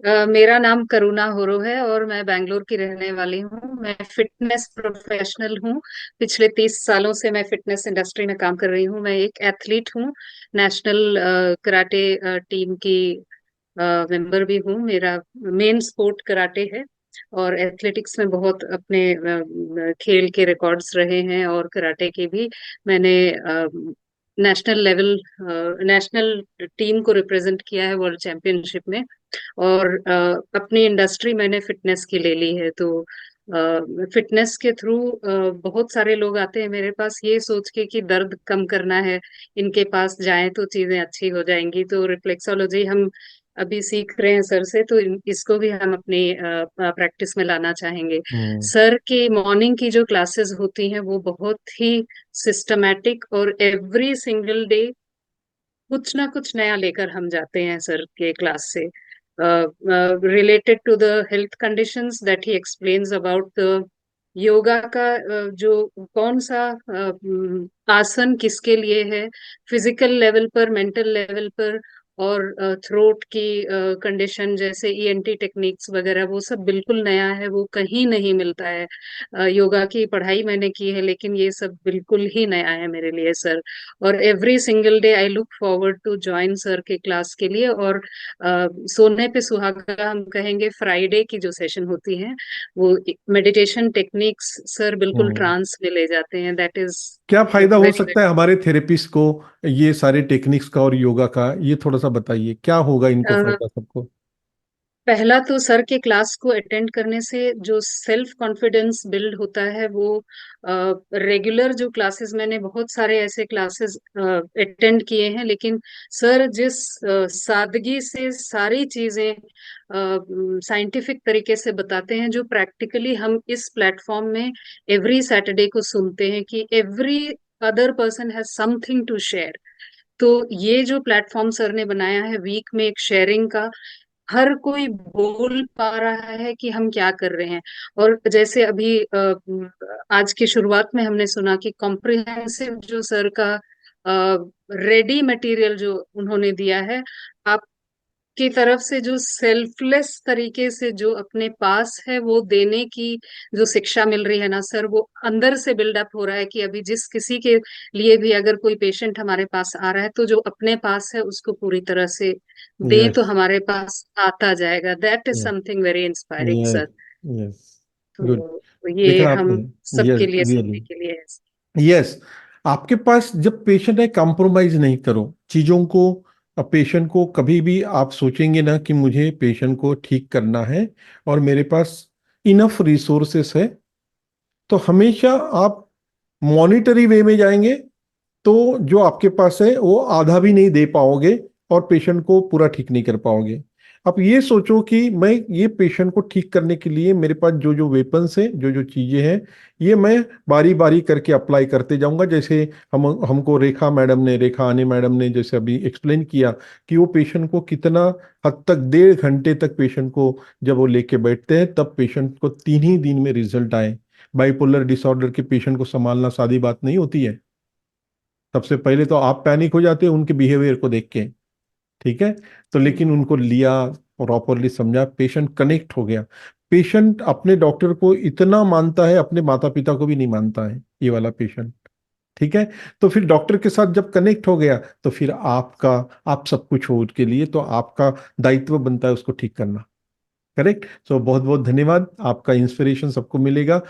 मेरा नाम करुणा होरो है और मैं बैंगलोर की रहने वाली हूँ। मैं फिटनेस प्रोफेशनल हूँ। पिछले 30 सालों से मैं फिटनेस इंडस्ट्री में काम कर रही हूँ। मैं एक एथलीट हूँ। नेशनल कराटे टीम की मेंबर भी हूँ। मेरा मेन स्पोर्ट कराटे है और एथलेटिक्स में बहुत अपने खेल के रिकॉर्ड्स रहे हैं और कराटे के भी। मैंने नेशनल लेवल नेशनल टीम को रिप्रेजेंट किया है वर्ल्ड चैंपियनशिप में। और अपनी इंडस्ट्री मैंने फिटनेस की ले ली है। तो फिटनेस के थ्रू बहुत सारे लोग आते हैं मेरे पास ये सोच के कि दर्द कम करना है, इनके पास जाएं तो चीजें अच्छी हो जाएंगी। तो रिफ्लेक्सोलॉजी हम अभी सीख रहे हैं सर से, तो इसको भी हम अपनी प्रैक्टिस में लाना चाहेंगे। हम्म। सर की मॉर्निंग की जो क्लासेस होती हैं वो बहुत ही सिस्टमैटिक और एवरी सिंगल डे कुछ ना कुछ नया लेकर हम जाते हैं सर के क्लास से, related to the health conditions that he explains about the yoga का। जो कौन सा आसन किसके लिए है, फिजिकल लेवल पर, मेंटल लेवल पर, और थ्रोट की कंडीशन जैसे ईएनटी टेक्निक्स वगैरह, वो सब बिल्कुल नया है, वो कहीं नहीं मिलता है। योगा की पढ़ाई मैंने की है लेकिन ये सब बिल्कुल ही नया है मेरे लिए सर। और every single day I look forward to join sir के क्लास के लिए। और सोने पे सुहागा हम कहेंगे, फ्राइडे की जो सेशन होती है वो मेडिटेशन टेक्निक्स सर बिल्कुल हम्म। ट्रांस में ले जाते हैं। दैट इज क्या फायदा हो वेरी सकता है हमारे थेरेपिस्ट को ये सारे टेक्निक्स का और योगा का, ये थोड़ा सा बताइए क्या होगा इनको वेरी। फायदा सबको। पहला तो सर के क्लास को अटेंड करने से जो सेल्फ कॉन्फिडेंस बिल्ड होता है वो रेगुलर जो क्लासेस, मैंने बहुत सारे ऐसे क्लासेस अटेंड किए हैं, लेकिन सर जिस सादगी से सारी चीजें साइंटिफिक तरीके से बताते हैं, जो प्रैक्टिकली हम इस प्लेटफॉर्म में एवरी सैटरडे को सुनते हैं कि every other person has something to share. तो ये जो प्लेटफॉर्म सर ने बनाया है वीक में एक शेयरिंग का, हर कोई बोल पा रहा है कि हम क्या कर रहे हैं। और जैसे अभी आज की शुरुआत में हमने सुना कि कॉम्प्रिहेंसिव जो सर का रेडी मटेरियल जो उन्होंने दिया है, आपकी तरफ से जो सेल्फलेस तरीके से जो अपने पास है वो देने की जो शिक्षा मिल रही है ना सर, वो अंदर से बिल्डअप हो रहा है कि अभी जिस किसी के लिए भी अगर कोई पेशेंट हमारे पास आ रहा है तो जो अपने पास है उसको पूरी तरह से दे तो यस। हमारे पास आता जाएगा। That is yes. Something very inspiring yes. Sir. Yes. Good. तो ये देखा आपने। हम सबके यस लिए रियली। सुनने के लिए है। यस। आपके पास जब पेशेंट है, कंप्रोमाइज नहीं करो चीजों को। पेशेंट को कभी भी आप सोचेंगे ना कि मुझे पेशेंट को ठीक करना है और मेरे पास इनफ रिसोर्सेस है, तो हमेशा आप मॉनिटरी वे में जाएंगे तो जो आपके पास है वो आधा भी नहीं दे पाओगे और पेशेंट को पूरा ठीक नहीं कर पाओगे। आप ये सोचो कि मैं ये पेशेंट को ठीक करने के लिए मेरे पास जो जो वेपन्स हैं, जो जो चीजें हैं, ये मैं बारी बारी करके अप्लाई करते जाऊंगा। जैसे हमको रेखा आने मैडम ने जैसे अभी एक्सप्लेन किया कि वो पेशेंट को कितना हद तक 1.5 घंटे तक पेशेंट को जब वो लेके बैठते हैं तब पेशेंट को 3 ही दिन में रिजल्ट आए। बाइपोलर डिसऑर्डर के पेशेंट को संभालना सादी बात नहीं होती है। सबसे पहले तो आप पैनिक हो जाते हैं उनके बिहेवियर को देख के। ठीक है। तो लेकिन उनको लिया, प्रॉपरली समझा, पेशेंट कनेक्ट हो गया। पेशेंट अपने डॉक्टर को इतना मानता है, अपने माता पिता को भी नहीं मानता है ये वाला पेशेंट। ठीक है। तो फिर डॉक्टर के साथ जब कनेक्ट हो गया तो फिर आप सब कुछ हो उसके लिए, तो आपका दायित्व बनता है उसको ठीक करना। करेक्ट। सो बहुत बहुत धन्यवाद, आपका इंस्पिरेशन सबको मिलेगा।